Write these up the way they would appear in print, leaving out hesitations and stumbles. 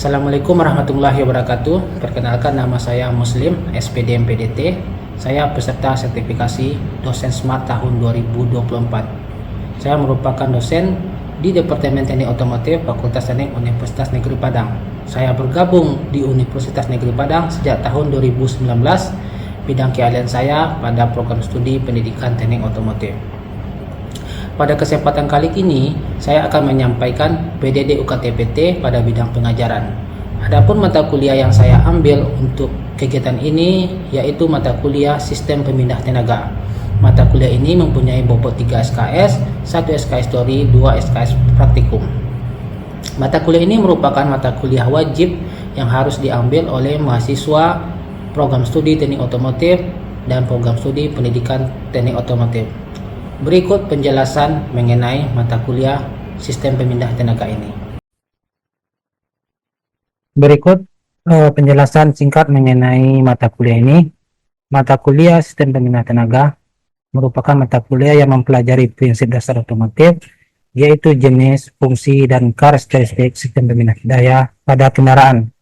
Assalamualaikum warahmatullahi wabarakatuh. Perkenalkan, nama saya Muslim, SPD MPDT. Saya peserta sertifikasi dosen Smart tahun 2024. Saya merupakan dosen di Departemen Teknik Otomotif Fakultas Teknik Universitas Negeri Padang. Saya bergabung di Universitas Negeri Padang sejak tahun 2019. Bidang keahlian saya pada program studi pendidikan teknik otomotif. Pada kesempatan kali ini, saya akan menyampaikan PDD UKT-PT pada bidang pengajaran. Adapun mata kuliah yang saya ambil untuk kegiatan ini yaitu mata kuliah Sistem Pemindah Tenaga. Mata kuliah ini mempunyai bobot 3 SKS, 1 SKS teori, 2 SKS praktikum. Mata kuliah ini merupakan mata kuliah wajib yang harus diambil oleh mahasiswa program studi teknik otomotif dan program studi pendidikan teknik otomotif. Berikut penjelasan mengenai mata kuliah Sistem Pemindah Tenaga ini. Berikut penjelasan singkat mengenai mata kuliah ini. Mata kuliah Sistem Pemindah Tenaga merupakan mata kuliah yang mempelajari prinsip dasar otomotif, yaitu jenis, fungsi, dan karakteristik sistem pemindah daya pada kendaraan,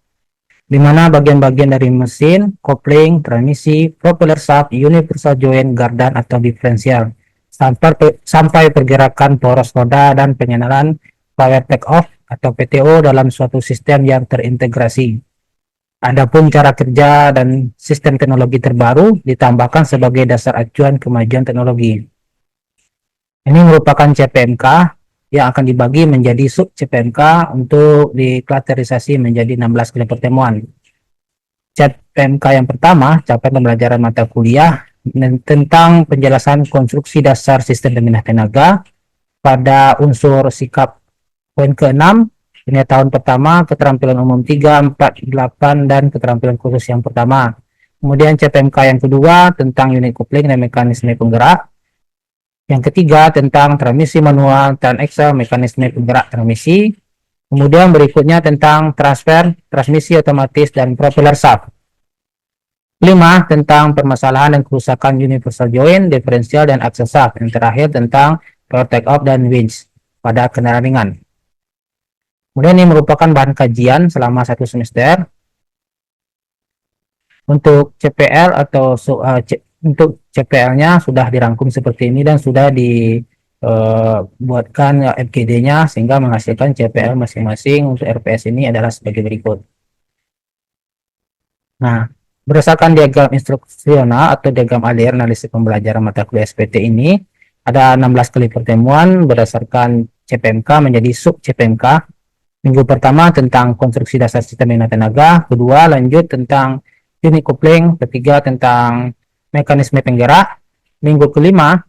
di mana bagian-bagian dari mesin, kopling, transmisi, propeller shaft, universal joint, gardan atau diferensial, sampai pergerakan poros roda dan pengenalan power take off atau PTO dalam suatu sistem yang terintegrasi. Adapun cara kerja dan sistem teknologi terbaru ditambahkan sebagai dasar acuan kemajuan teknologi. Ini merupakan CPMK yang akan dibagi menjadi sub CPMK untuk diklasterisasi menjadi 16 kali pertemuan. CPMK yang pertama, capaian pembelajaran mata kuliah tentang penjelasan konstruksi dasar sistem pemindah tenaga pada unsur sikap. Poin ke-6, ini tahun pertama, keterampilan umum 3, 4, 8, dan keterampilan khusus yang pertama. Kemudian CPMK yang kedua tentang unit kopling dan mekanisme penggerak. Yang ketiga tentang transmisi manual dan Excel mekanisme penggerak transmisi. Kemudian berikutnya tentang transfer, transmisi otomatis, dan propeller shaft. 5. Tentang permasalahan dan kerusakan universal joint, diferensial, dan axle shaft. Yang terakhir tentang power take off dan winch pada kendaraan ringan. Kemudian ini merupakan bahan kajian selama 1 semester. Untuk CPL atau untuk CPL-nya sudah dirangkum seperti ini dan sudah dibuatkan FGD-nya sehingga menghasilkan CPL masing-masing. Untuk RPS ini adalah sebagai berikut. Nah, berdasarkan diagram instruksional atau diagram ALIR analisis pembelajaran mata kuliah SPT ini, ada 16 kali pertemuan berdasarkan CPMK menjadi sub CPMK. Minggu pertama tentang konstruksi dasar sistem pemindah tenaga, kedua lanjut tentang unit kopling, ketiga tentang mekanisme penggerak, minggu kelima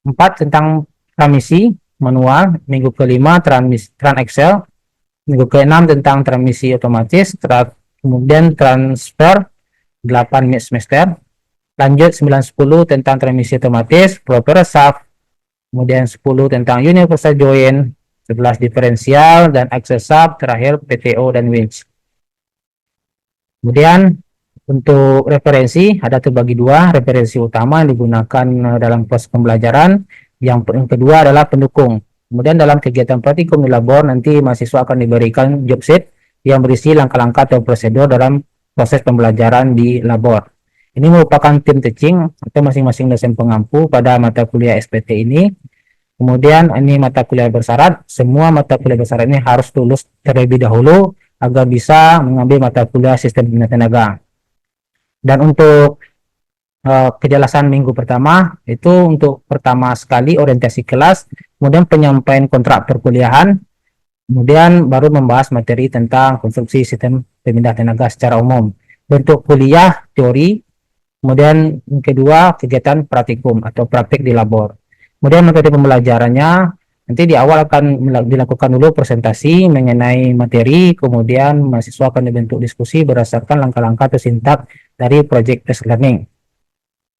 4 tentang transmisi manual, minggu kelima tran Excel, minggu keenam tentang transmisi otomatis, kemudian transfer 8 semester, lanjut 9-10 tentang transmisi otomatis, propeller shaft, kemudian 10 tentang universal joint, 11 diferensial dan axle shaft, terakhir PTO dan winch. Kemudian untuk referensi ada terbagi dua, referensi utama yang digunakan dalam proses pembelajaran, yang kedua adalah pendukung. Kemudian dalam kegiatan praktikum di labor nanti mahasiswa akan diberikan job sheet yang berisi langkah-langkah atau prosedur dalam proses pembelajaran di labor. Ini merupakan tim teaching atau masing-masing dosen pengampu pada mata kuliah SPT ini. Kemudian ini mata kuliah bersyarat, semua mata kuliah bersyarat ini harus lulus terlebih dahulu agar bisa mengambil mata kuliah sistem pemindah tenaga. Dan untuk kejelasan minggu pertama itu untuk pertama sekali orientasi kelas, kemudian penyampaian kontrak perkuliahan, kemudian baru membahas materi tentang konstruksi sistem pemindah tenaga secara umum. Bentuk kuliah teori, kemudian yang kedua kegiatan praktikum atau praktik di labor. Kemudian metode pembelajarannya nanti di awal akan dilakukan dulu presentasi mengenai materi, kemudian mahasiswa akan dibentuk diskusi berdasarkan langkah-langkah atau sintak dari project based learning.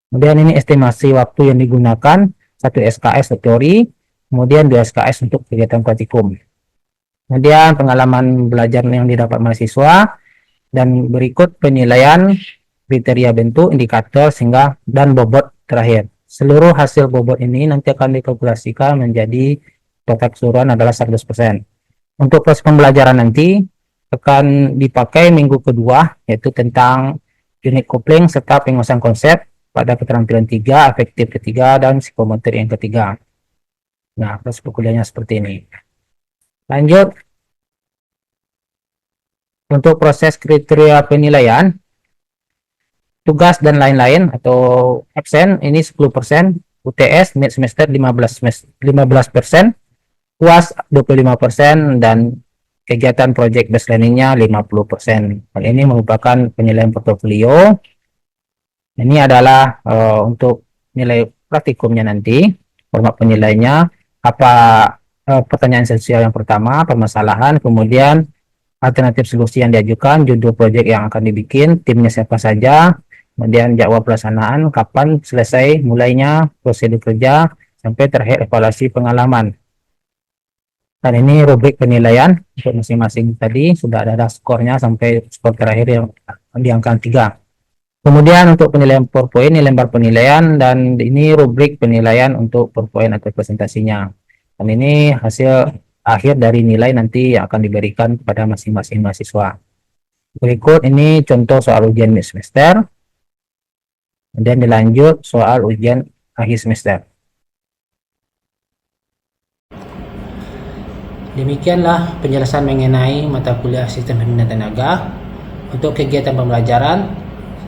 Kemudian ini estimasi waktu yang digunakan, 1 SKS teori, kemudian 2 SKS untuk kegiatan praktikum. Kemudian pengalaman belajar yang didapat mahasiswa, dan berikut penilaian kriteria bentuk, indikator, sehingga dan bobot terakhir. Seluruh hasil bobot ini nanti akan dikalkulasikan menjadi total keseluruhan adalah 100%. Untuk proses pembelajaran nanti akan dipakai minggu kedua, yaitu tentang unit kopling serta penguasaan konsep pada keterampilan 3, afektif ketiga, dan psikomotor yang ketiga. Nah, proses kuliahnya seperti ini. Lanjut, untuk proses kriteria penilaian, tugas dan lain-lain atau absen ini 10%, UTS mid semester 15%, UAS 25%, dan kegiatan project based learning-nya 50%. Hal ini merupakan penilaian portofolio. Ini adalah untuk nilai praktikumnya nanti. Format penilaiannya apa, pertanyaan esensial yang pertama, permasalahan, kemudian alternatif solusi yang diajukan, judul proyek yang akan dibikin, timnya siapa saja, kemudian jadwal pelaksanaan, kapan selesai mulainya, prosedur kerja, sampai terakhir evaluasi pengalaman. Dan ini rubrik penilaian untuk masing-masing tadi sudah ada skornya sampai skor terakhir yang di angka 3. Kemudian untuk penilaian PowerPoint, ini lembar penilaian, dan ini rubrik penilaian untuk PowerPoint atau presentasinya. Dan ini hasil akhir dari nilai nanti yang akan diberikan kepada masing-masing mahasiswa. Berikut ini contoh soal ujian mid semester. Kemudian dilanjut soal ujian akhir semester. Demikianlah penjelasan mengenai mata kuliah Sistem Pembinaan Tenaga. Untuk kegiatan pembelajaran,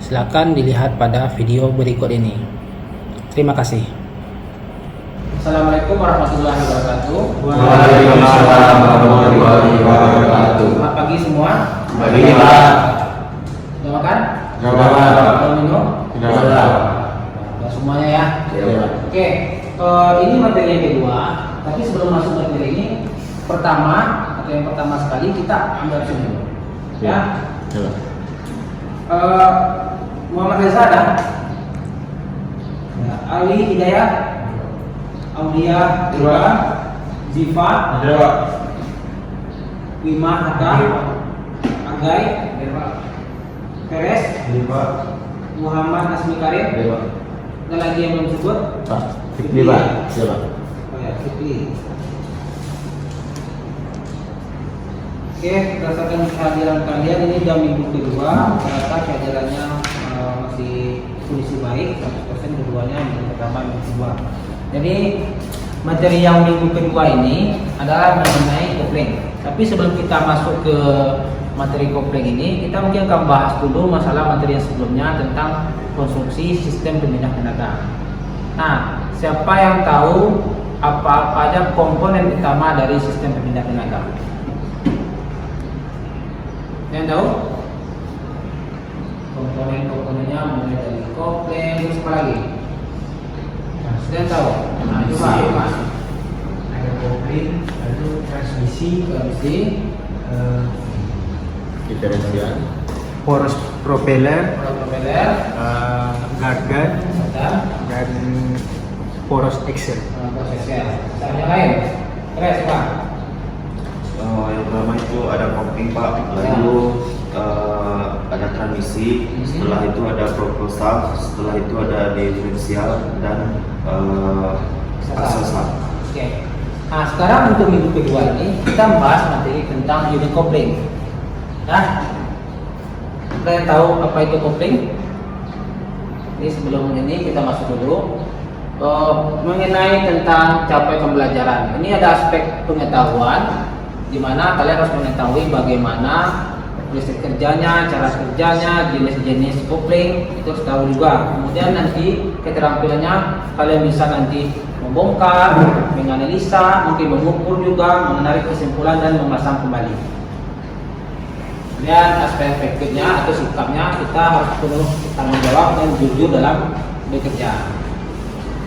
silakan dilihat pada video berikut ini. Terima kasih. Assalamualaikum warahmatullahi wabarakatuh. Waalaikumsalam warahmatullahi wabarakatuh. Selamat pagi semua. Pagi, Pak. Sudah makan? Sudah, Pak. Sudah minum? Sudah. Sudah semuanya ya. Iya. Oke, ini materi yang kedua. Tapi sebelum masuk materi ini, pertama atau yang pertama sekali kita ambil absen dulu. Ya. Iya. Muhammad Reza ada? Ya. Ali Hidayat, Aulia Dewa, Ziva, Wima Hatta, Agai, Peres, Muhammad Asmi Karim, ada lagi yang belum disebut? Fikri, Pak. Siapa? Oh ya, Fikri. Oke, berdasarkan kehadiran kalian ini jam minggu kedua, ternyata kehadirannya masih kondisi baik, 100%, keduanya minggu pertama, minggu kedua. Jadi materi yang minggu kedua ini adalah mengenai kopling. Tapi sebelum kita masuk ke materi kopling ini, kita mungkin akan bahas dulu masalah materi yang sebelumnya tentang konstruksi sistem pembinaan tenaga. Nah, siapa yang tahu apa aja komponen utama dari sistem pembinaan tenaga? Yang tahu? Komponen-komponennya mulai dari kopling, terus apa lagi? Nah, sudah tahu? Nah, coba. Ada kopling, lalu transmisi, Diferensial. poros propeller, gardan, dan poros Excel. prosesnya. Yang lain? Terus, Pak. Yang pertama itu ada kopling, Pak. Lalu ada transmisi. Setelah itu ada proposal. Setelah itu ada diferensial dan aksesal. Oke. Nah, sekarang untuk minggu kedua ini kita bahas materi tentang unit kopling. Ya. Kita yang tahu apa itu kopling? Ini sebelum ini kita masuk dulu mengenai tentang capaian pembelajaran. Ini ada aspek pengetahuan, di mana kalian harus mengetahui bagaimana prinsip kerjanya, cara kerjanya, jenis-jenis kopling itu harus tahu juga. Kemudian nanti keterampilannya kalian bisa nanti membongkar, menganalisa, mungkin mengukur juga, menarik kesimpulan dan memasang kembali. Kemudian aspek berikutnya atau sikapnya kita harus penuh tanggung jawab dan jujur dalam bekerja.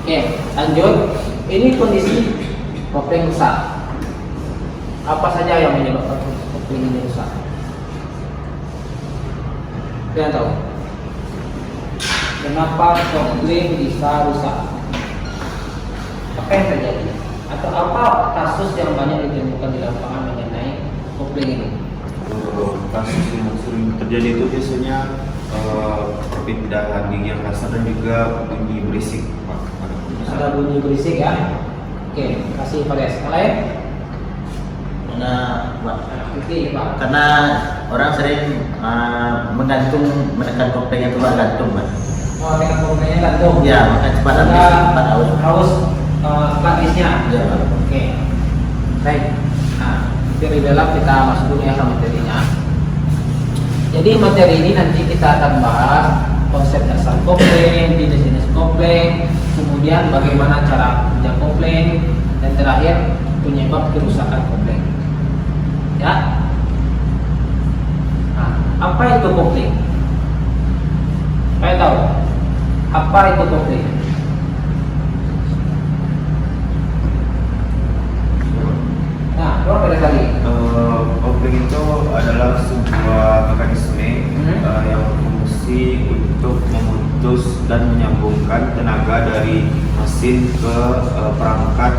Oke, lanjut. Ini kondisi kopling rusak. Apa saja yang menyebabkan kopling ini rusak? Kalian tahu? Kenapa kopling bisa rusak? Apa yang terjadi? Atau apa kasus yang banyak ditemukan di lapangan mengenai kopling ini? Kasus yang sering terjadi itu biasanya perpindahan gigi yang kasar dan juga bunyi berisik, Pak. Ada bunyi berisik ya? Oke, kasih Fares. Yang lain? karena Oke, Pak. karena orang sering menekan kopling itu gantung, Pak. Oh, dengan komplainnya gantung. Ya, maka cepat habis, cepat haus. Haus platisnya. Ya, Pak. Oke. Baik. Nah, dari dalam kita masuk dulu ya ke materinya. Jadi materi ini nanti kita akan bahas konsep dasar kopling, jenis-jenis kopling, kemudian bagaimana cara kerja kopling, dan terakhir penyebab kerusakan kopling. Ya. Nah, apa itu kopling? Saya tahu. Apa itu kopling? Nah, coba pada kali. Kopling itu adalah sebuah mekanisme yang berfungsi untuk memutus dan menyambungkan tenaga dari mesin ke perangkat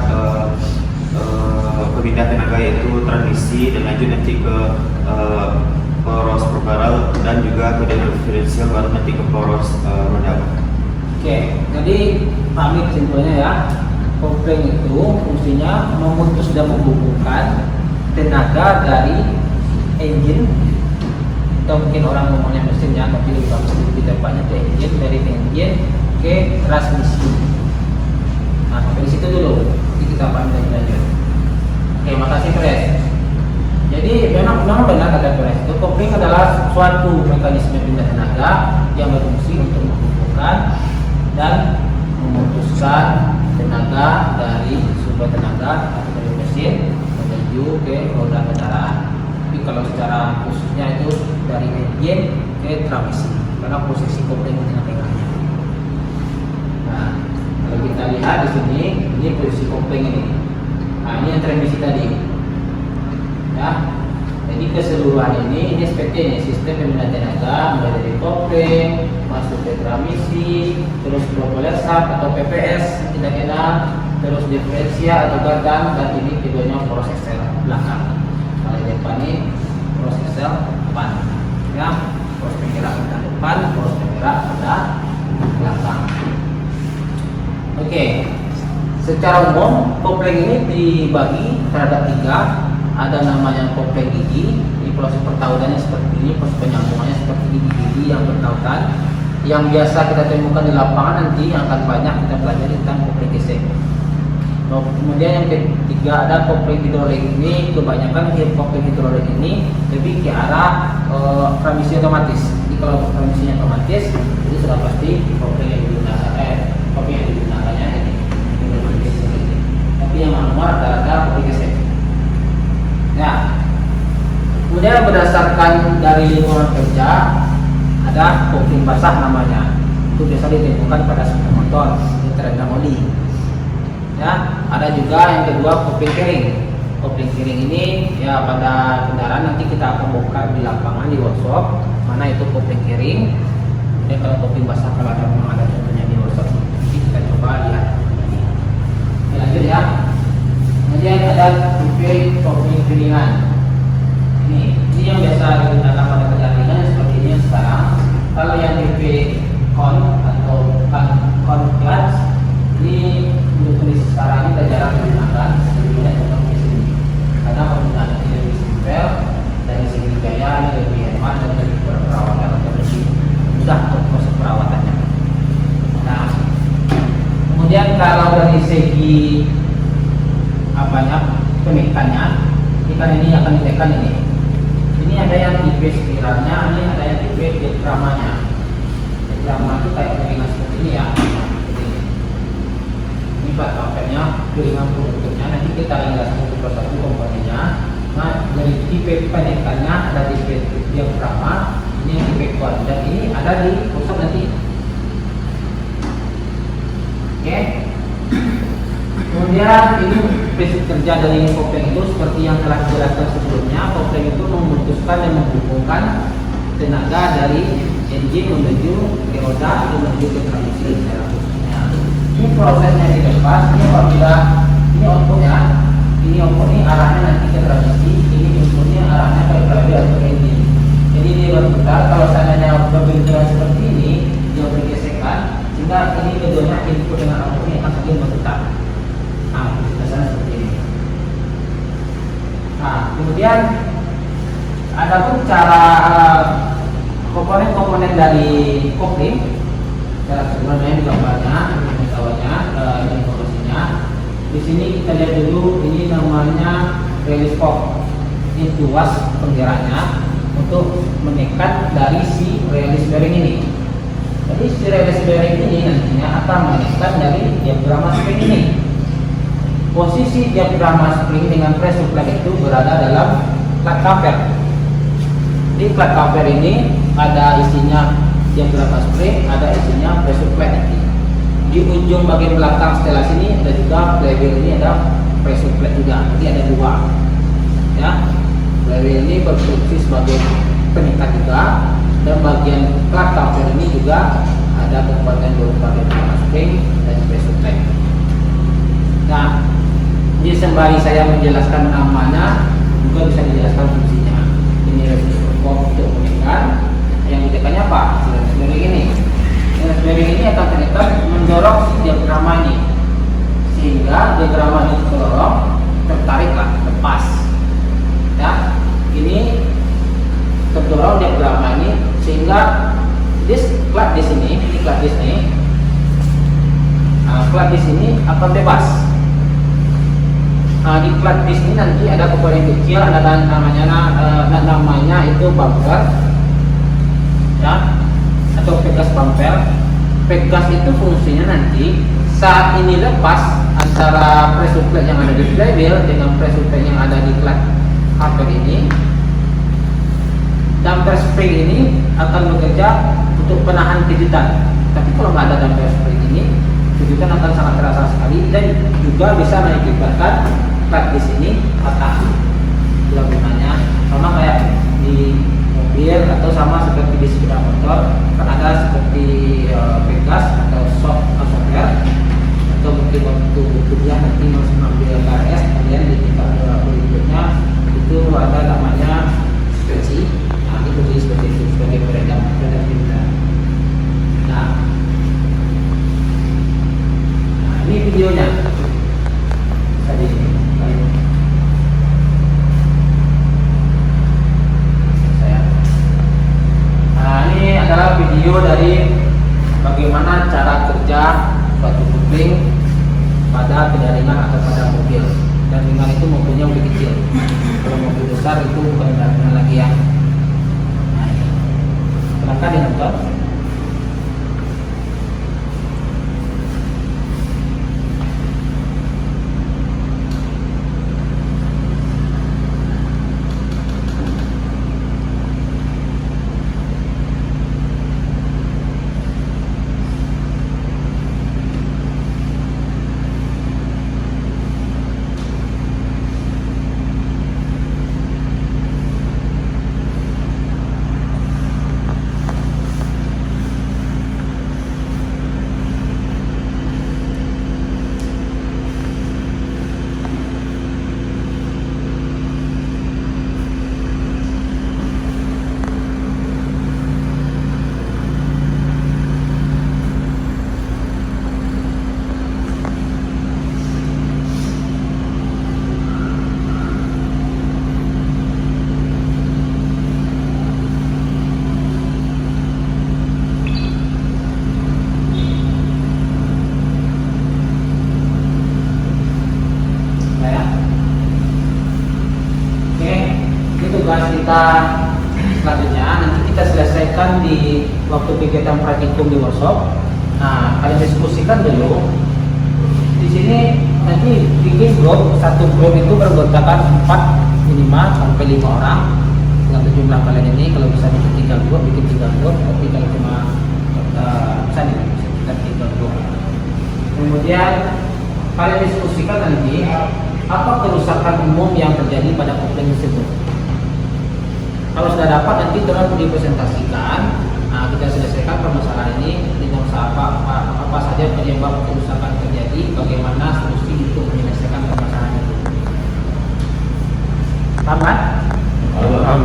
pemindah tenaga, yaitu transmisi, dan lanjut nanti ke poros propeller dan juga ke diferensial, baru nanti ke poros roda. Oke, jadi pahami kesimpulannya ya. Kopling itu fungsinya memutus dan menghubungkan tenaga dari engine, atau mungkin orang ngomongnya mesinnya, tapi lebih bagus di tempatnya ke engine, dari engine ke transmisi. Nah, sampai di situ dulu. Nanti kita pahami lebih lanjut. Oke, makasih Pres. Jadi memang benar kata Pres, itu kopling adalah suatu mekanisme pindah tenaga yang berfungsi untuk menghubungkan dan memutuskan tenaga dari sumber tenaga atau dari mesin menuju ke roda kendaraan. Tapi kalau secara khususnya itu dari engine ke transmisi, karena posisi kopling di tengah-tengahnya. Nah, kalau kita lihat di sini, ini posisi kopling ini. Nah, ini yang transmisi tadi. Ya, jadi keseluruhan ini SPT ini, sistem pemindahan tenaga, mulai dari kopling masuk ke transmisi, terus propeller shaft atau PPS tidak kenal, terus diferensial atau gardang, dan ini keduanya proses sel belakang. Kalau depan ini proses sel depan, ya, proses penggerak pada depan, proses penggerak pada belakang. Oke, secara umum kopling ini dibagi terhadap tiga. Ada namanya kopling gigi. Ini proses pertautannya seperti ini, proses penyambungannya seperti gigi-gigi yang bertautan, yang biasa kita temukan di lapangan. Nanti yang akan banyak kita pelajari tentang kopling gesek. Kemudian yang ketiga ada kopling hidrolik. Ini kebanyakan kopling hidrolik ini lebih ke arah transmisi otomatis. Jadi kalau transmisinya otomatis, itu sudah pasti kopling yang digunakan, kopling yang digunakannya ini otomatis. Tapi yang manual adalah kopling gesek. Ya, kemudian berdasarkan dari lingkungan kerja ada kopling basah namanya. Itu biasa ditemukan pada sepeda motor, di terendam oli. Ya, ada juga yang kedua kopling kering. Kopling kering ini ya pada kendaraan nanti kita akan bongkar di lapangan di workshop mana itu kopling kering. Dan kalau kopling basah, kalau ada memang ada contohnya di workshop, nanti kita coba lihat. Oke, lanjut ya. Kemudian ada tipe kopling piringan. Ini yang biasa digunakan pada kendaraan ringan seperti ini yang sekarang. Kalau yang tipe con atau con clutch, ini untuk kondisi sekarang ini kita jarang digunakan. Lebih banyak contoh di sini. Karena penggunaan ini lebih simpel, dari segi biaya ini lebih hemat, dan lebih perawatan atau lebih mudah untuk proses perawatannya. Nah, kemudian kalau dari segi penekannya, ini kan ini akan ditekan ini. Ini ada yang tipe spiralnya, ini ada yang tipe diagramanya. Diagrama itu kayak piringan seperti ini ya. Ini paketnya piringan bentuknya. Nanti kita jelaskan satu persatu komponennya. Nah, dari tipe penekannya ada tipe diagrama, ini yang tipe kuat, dan ini ada di pusat nanti. Oke. Kemudian ini prinsip kerja dari kopling itu seperti yang telah dijelaskan sebelumnya. Kopling itu memutuskan dan menghubungkan tenaga dari engine menuju ke roda atau menuju ke transmisi. Ini prosesnya dilepas. Ini apabila ini output ya, ini output ini arahnya nanti ke transmisi, ini inputnya arahnya ke roda atau engine. Jadi dia berputar. Kalau seandainya berbenturan seperti ini, dia bergesekan, sehingga ini keduanya input dengan output ini akan saling berputar. Nah, biasanya seperti ini. Nah, Kemudian ada pun cara komponen-komponen dari kopling. Sebenarnya juga banyak pengetahuannya, informasinya. Di sini kita lihat dulu, ini namanya release pop. Ini tuas penggeraknya untuk menekan dari si release bearing ini. Jadi si release bearing ini nantinya akan menekan dari diafragma spring ini. Posisi diafragma spring dengan press supply itu berada dalam plat cover. Di plat cover ini ada isinya diafragma spring, ada isinya press supply nanti. Di ujung bagian belakang setelah sini ada juga flywheel, ini ada press supply juga. Jadi ada dua. Ya, flywheel ini berfungsi sebagai pengikat juga, dan bagian plat cover ini juga ada komponen berupa diafragma spring dan press supply. Nah, ini sembari saya menjelaskan namanya, juga bisa dijelaskan fungsinya. Ini release pop untuk menekan. Yang ditekannya apa? Release bearing ini. Release bearing ini akan tertekan mendorong si diafragma ini, sehingga diafragma ini terdorong, tertariklah, lepas. Ya, ini terdorong diafragma ini sehingga plat di sini, plat di sini, plat di sini akan bebas. Di plat di sini nanti ada komponen kecil, ada namanya itu bumper, ya, atau pegas bumper. Pegas itu fungsinya nanti saat ini lepas antara press supply yang ada di flywheel dengan press supply yang ada di plat cover ini, damper spring ini akan bekerja untuk penahan kejutan. Tapi kalau nggak ada damper spring ini, kejutan akan sangat terasa sekali dan juga bisa mengakibatkan plat di sini patah. Itulah gunanya, sama kayak di mobil atau sama seperti di sepeda motor, kan ada seperti pegas atau shock absorber, atau mungkin waktu kuliah nanti mau mengambil KRS kalian di tingkat berikutnya itu ada namanya suspensi. Nah, itu jadi seperti itu sebagai peredam kita. Nah, ini videonya tadi. Ini adalah video dari bagaimana cara kerja suatu kopling pada penjaringan atau pada mobil. Dan ringan itu mobilnya lebih kecil. Kalau mobil besar itu bukan jaringan lagi ya. Nah, silahkan dinonton. Tugas kita selanjutnya nanti kita selesaikan di waktu kegiatan praktikum di workshop. Nah, kalian diskusikan dulu. Di sini nanti bikin grup, satu grup itu beranggotakan 4 minimal sampai 5 orang. Dengan jumlah kalian ini, kalau bisa bikin 3 grup, bikin 3 grup. Tapi kalau cuma bisa kita 3 grup. Kemudian kalian diskusikan nanti apa kerusakan umum yang terjadi pada kopling tersebut. Kalau sudah dapat nanti tolong dipresentasikan. Nah, kita selesaikan permasalahan ini dengan apa saja penyebab kerusakan terjadi, bagaimana solusi untuk menyelesaikan permasalahan itu. Paham kan? Paham.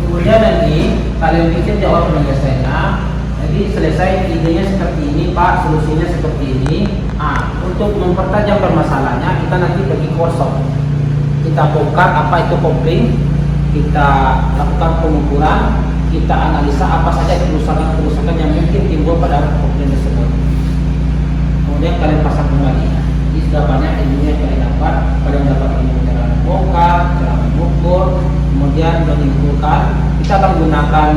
Kemudian nanti kalian bikin jawab penyelesaiannya. Jadi selesai idenya seperti ini Pak, solusinya seperti ini. Untuk mempertajam permasalahannya kita nanti pergi ke workshop. Kita bongkar apa itu kopling, kita lakukan pengukuran, kita analisa apa saja kerusakan-kerusakan yang mungkin timbul pada komplain tersebut. Kemudian kalian pasang kembali. Jadi sudah banyak ilmu yang kalian dapat. Kalian dapat ilmu cara membongkar, cara mengukur, kemudian menyimpulkan. Kita akan gunakan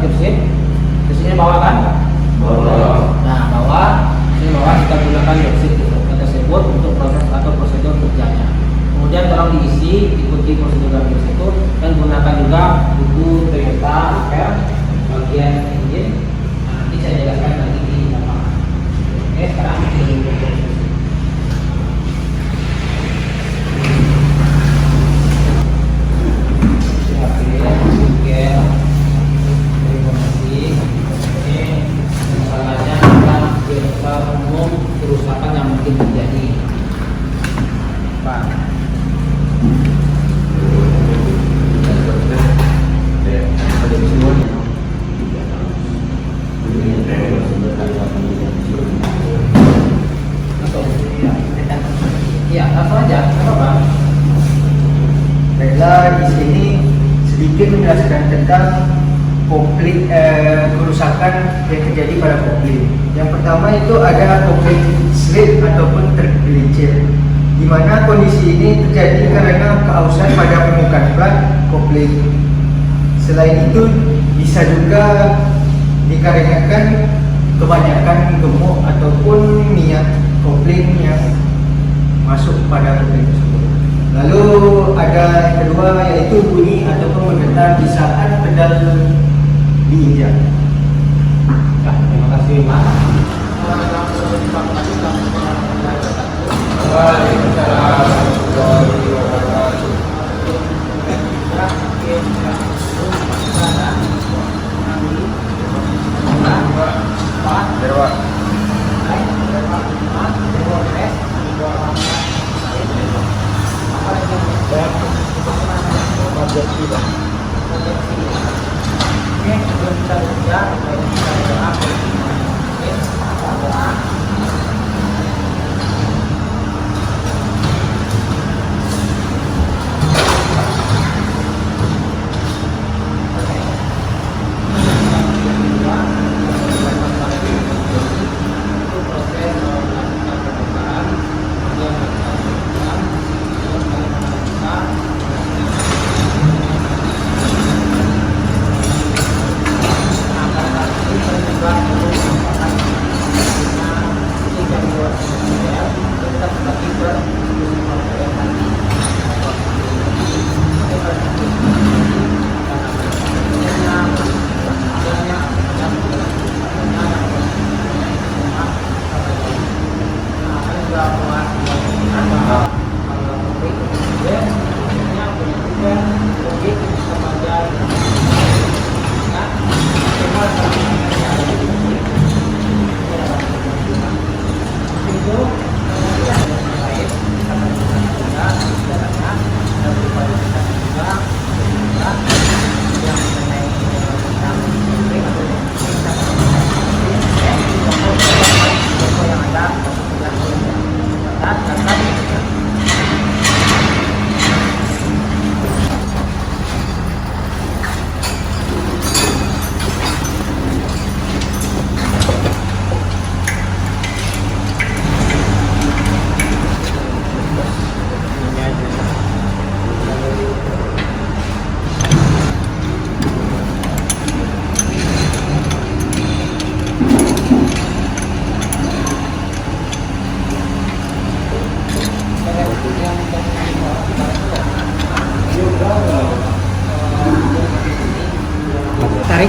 tipsnya. Tipsnya bawah kan? Bawah. Nah, bawah. Ini bawah kita gunakan tipsnya tersebut untuk proses atau prosedur kerjanya. Kemudian tolong diisi, ikuti prosedur dan prosedur, dan gunakan juga buku Toyota repair bagian engine. Nah, nanti saya jelaskan lagi di lapangan. Oke, sekarang kita kerusakan yang mungkin terjadi. Pak. Ya, langsung aja, apa? Baiklah, di sini sedikit menjelaskan tentang kerusakan yang terjadi pada kopling. Yang pertama itu ada kopling slip ataupun tergelincir, di mana kondisi ini terjadi karena keausan pada permukaan plat kopling. Selain itu bisa juga dikarenakan kebanyakan gemuk ataupun minyak kopling yang masuk pada kopling tersebut. Lalu ada yang kedua yaitu bunyi ataupun menggetar di saat pedal diinjak. Nah, terima kasih Mas.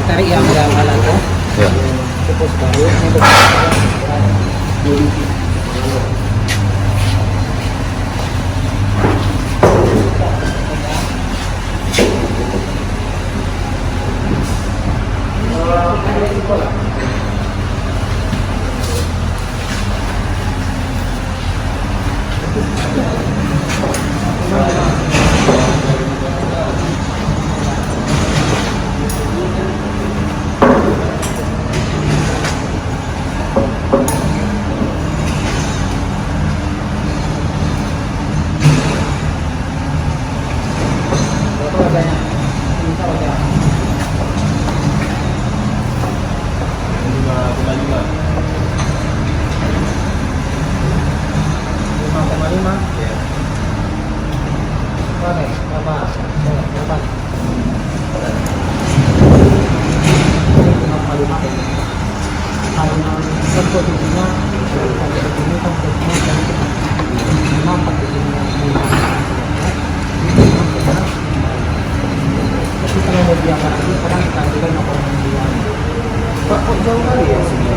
Tarik yang mana tuh? Ya. Terus baru untuk berapa harganya? kan posisinya ada di sini kan posisinya kan memang pakai ini. Tapi kalau mau diangkat lagi sekarang kita ambilkan nomor 9. Pak, kok jauh kali ya sini?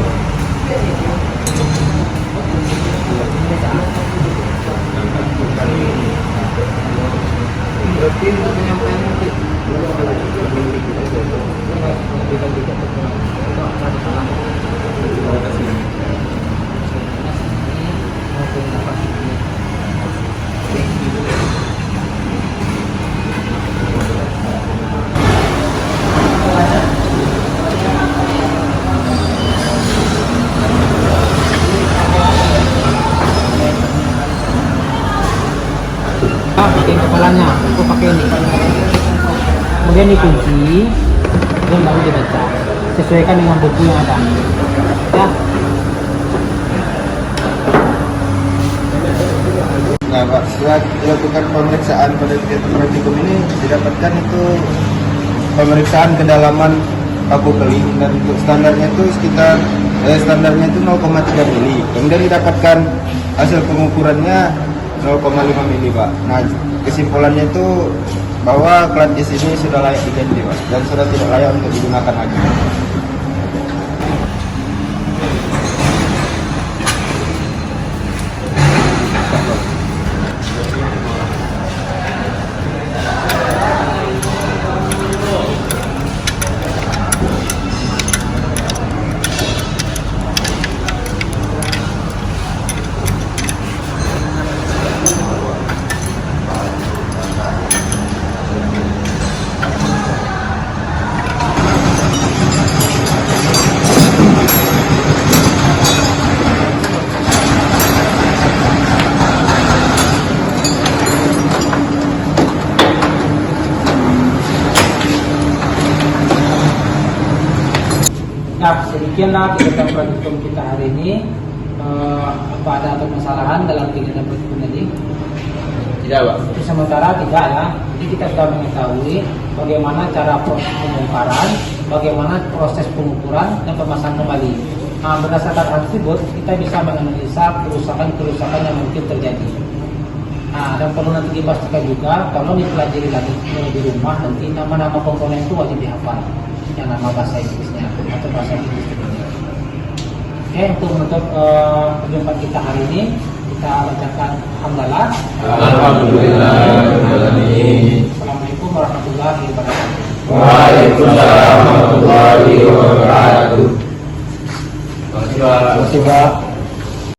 Berarti untuk penyampaian nanti pakai kepalanya, aku pakai ini. Kemudian dikunci, kemudian baru dibaca. Sesuaikan dengan buku yang ada. Ya. Nah, Pak, setelah dilakukan pemeriksaan pada detektor praktikum ini didapatkan itu pemeriksaan kedalaman paku keling dan untuk standarnya itu sekitar standarnya itu 0,3 mili. Kemudian didapatkan hasil pengukurannya 0,5 mili, Pak. Nah, kesimpulannya itu bahwa klat jas ini sudah layak diganti, Pak, dan sudah tidak layak untuk digunakan lagi. Nah, sedemikianlah kegiatan praktikum kita hari ini. Apa ada permasalahan dalam kegiatan praktikum ini? Tidak, Pak. Untuk sementara tidak ya. Jadi kita sudah mengetahui bagaimana cara proses pembongkaran, bagaimana proses pengukuran dan pemasangan kembali. Nah, berdasarkan hal tersebut kita bisa menganalisa kerusakan yang mungkin terjadi. Nah, dan perlu nanti dipastikan juga kalau dipelajari lagi di rumah nanti nama-nama komponen itu wajib dihafal. Yang nama bahasa Inggrisnya atau bahasa Inggris. Oke, untuk menutup perjumpaan kita hari ini kita bacakan hamdalah. Alhamdulillah. Assalamualaikum warahmatullahi wabarakatuh. Waalaikumsalam warahmatullahi wabarakatuh. Terima kasih, Pak.